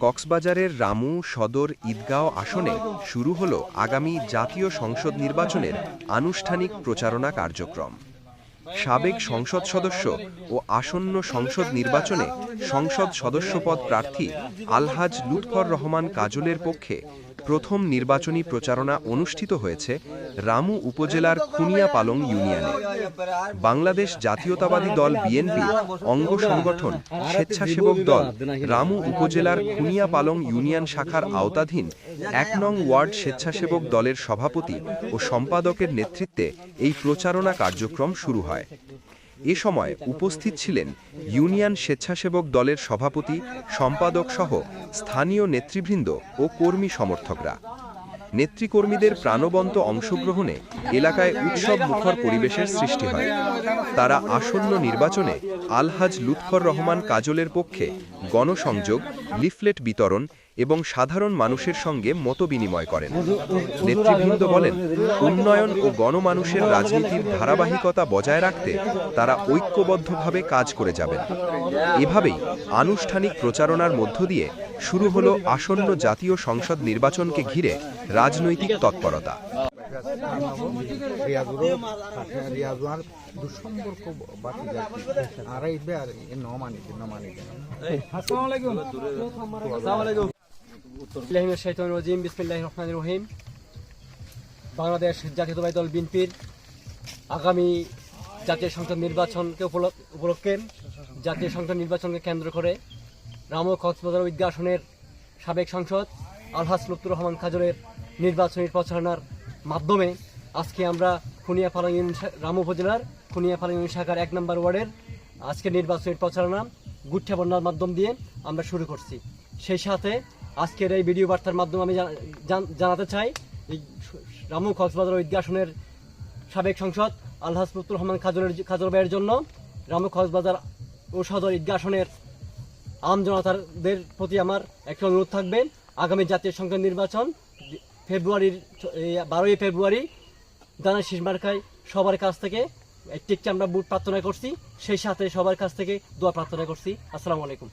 কক্সবাজারের রামু সদর ঈদগাঁও আসনে শুরু হল আগামী জাতীয় সংসদ নির্বাচনের আনুষ্ঠানিক প্রচারণা কার্যক্রম। সাবেক সংসদ সদস্য ও আসন্ন সংসদ নির্বাচনে সংসদ সদস্যপদ প্রার্থী আলহাজ লুৎফর রহমান কাজলের পক্ষে প্রথম নির্বাচনী প্রচারণা অনুষ্ঠিত হয়েছে রামু উপজেলার খুনিয়াপালং ইউনিয়নে। বাংলাদেশ জাতীয়তাবাদী দল বিএনপি অঙ্গ সংগঠন স্বেচ্ছাসেবক দল রামু উপজেলার খুনিয়াপালং ইউনিয়ন শাখার আওতাধীন ১ নং ওয়ার্ড স্বেচ্ছাসেবক দলের সভাপতি ও সম্পাদকের নেতৃত্বে এই প্রচারণা কার্যক্রম শুরু হয়। এ সময় উপস্থিত ছিলেন ইউনিয়ন স্বেচ্ছাসেবক দলের সভাপতি, সম্পাদক সহ স্থানীয় নেতৃবৃন্দ ও কর্মী সমর্থকরা। নেতৃকর্মীদের প্রাণবন্ত অংশগ্রহণে এলাকায় উৎসব মুখর পরিবেশের সৃষ্টি হয়। তারা আসন্ন নির্বাচনে আলহাজ লুৎফর রহমান কাজলের পক্ষে গণসংযোগ, লিফলেট বিতরণ এবং সাধারণ মানুষের সঙ্গে মতবিনিময় করেন। নেতৃবৃন্দ বলেন, উন্নয়ন ও গণমানুষের রাজনীতির ধারাবাহিকতা বজায় রাখতে তারা ঐক্যবদ্ধভাবে কাজ করে যাবেন। এভাবেই আনুষ্ঠানিক প্রচারণার মধ্য দিয়ে শুরু হলো আসন্ন জাতীয় সংসদ নির্বাচনকে ঘিরে রাজনৈতিক তৎপরতা। বাংলাদেশ জাতীয়তাবাদী দল বিএনপির আগামী জাতীয় সংসদ নির্বাচনকে উপলক্ষে জাতীয় সংসদ নির্বাচনকে কেন্দ্র করে রামু কক্সবাজার ঈদগাঁও আসনের সাবেক সংসদ আলহাজ লুৎফর রহমান কাজলের নির্বাচনী প্রচারণার মাধ্যমে আজকে আমরা খুনিয়াপালং রামু উপজেলার খুনিয়াপালং ইউনিয়ন শাখার ১ নম্বর ওয়ার্ডের আজকে নির্বাচনী প্রচারণা গুচ্ছা বন্যার মাধ্যম দিয়ে আমরা শুরু করছি। সেই সাথে আজকের এই ভিডিও বার্তার মাধ্যমে আমি জানাতে চাই, এই রামু কক্সবাজার ঈদগাঁও আসনের সাবেক সংসদ আলহাজ লুৎফর রহমান কাজল ভাইয়ের জন্য রামু কক্সবাজার ও সদর ঈদগাঁও আসনের আমজনতাদের প্রতি আমার একটা অনুরোধ থাকবে, আগামী জাতীয় সংসদ নির্বাচন ফেব্রুয়ারির 12ই ফেব্রুয়ারি দানা শীষ মার্কায় সবার কাছ থেকে একটি আমরা ভোট প্রার্থনা করছি, সেই সাথে সবার কাছ থেকে দোয়া প্রার্থনা করছি। আসসালামু আলাইকুম।